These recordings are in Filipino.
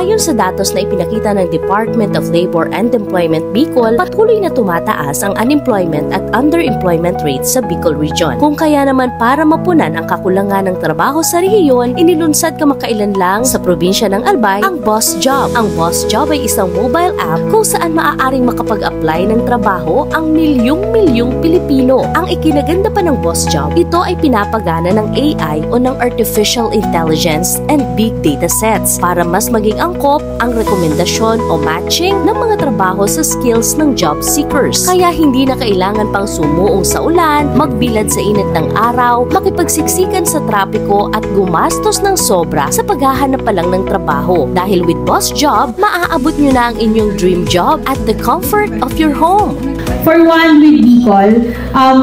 Ayon sa datos na ipinakita ng Department of Labor and Employment Bicol, patuloy na tumataas ang unemployment at underemployment rates sa Bicol Region. Kung kaya naman para mapunan ang kakulangan ng trabaho sa rehiyon, inilunsad kamakailan lang sa probinsya ng Albay ang Boss Job. Ang Boss Job ay isang mobile app kung saan maaaring makapag-apply ng trabaho ang milyong-milyong Pilipino. Ang ikinaganda pa ng Boss Job, ito ay pinapagana ng AI o ng Artificial Intelligence and Big Data Sets para mas maging angkop ang rekomendasyon o matching ng mga trabaho sa skills ng job seekers. Kaya hindi na kailangan pang sumuong sa ulan, magbilad sa init ng araw, makipagsiksikan sa trapiko at gumastos ng sobra sa paghahanap pa lang ng trabaho. Dahil with Boss Job, maaabot nyo na ang inyong dream job at the comfort of your home. For one, with Bicol,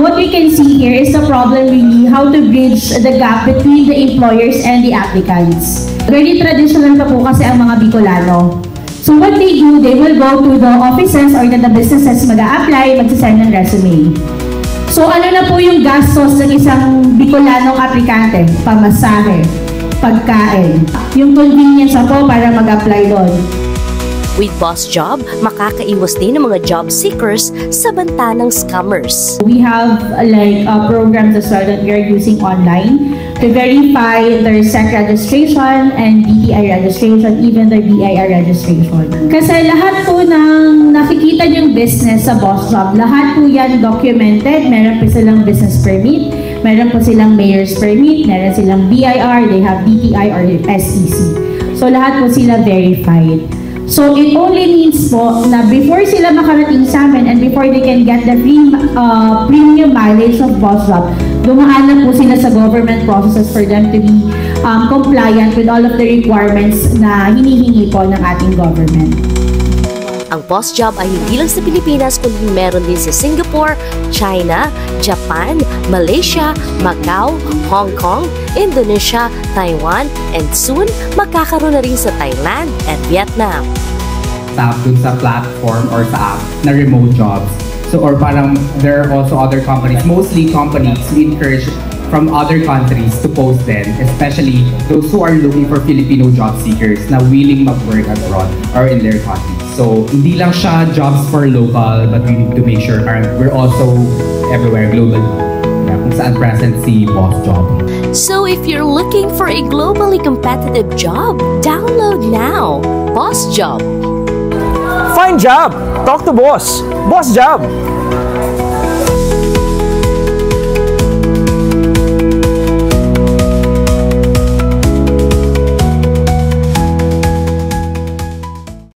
what we can see here is the problem really how to bridge the gap between the employers and the applicants. Very traditional pa po kasi ang mga Bicolano. So what they do, they will go to the offices or to the businesses mag-a-apply, mag-send ng resume. So ano na po yung gastos ng isang Bicolanong aplikante? Pamasahe, pagkain, yung convenience po para mag-apply doon. With Boss Job, makakaiwas din ng mga job seekers sa banta ng scammers. We have programs as well that we are using online to verify their SEC registration and DTI registration, even their BIR registration. Kasi lahat po ng nakikita yung business sa Boss Job, lahat po yan documented. Meron po silang business permit, meron po silang mayor's permit, meron silang BIR, they have DTI or SEC. So lahat po sila verified. So it only means po na before sila makarating sa amin and before they can get the premium mileage of Boss Job, dumaan na po sila sa government processes for them to be compliant with all of the requirements na hinihingi po ng ating government. Ang Boss Job ay hindi lang sa Pilipinas kundi meron din sa Singapore, China, Japan, Malaysia, Macau, Hong Kong, Indonesia, Taiwan, and soon magkakaroon na rin sa Thailand and Vietnam. Tap dun sa platform or sa app na remote jobs. So or parang there are also other companies, mostly companies we encourage from other countries to post them, especially those who are looking for Filipino job seekers na willing mag-work abroad or in their countries. So, hindi lang siya jobs for local, but we need to make sure we're also everywhere globally. Yeah, kung saan present si Boss Job. So, if you're looking for a globally competitive job, download now, Boss Job. Find job! Talk to boss! Boss Job!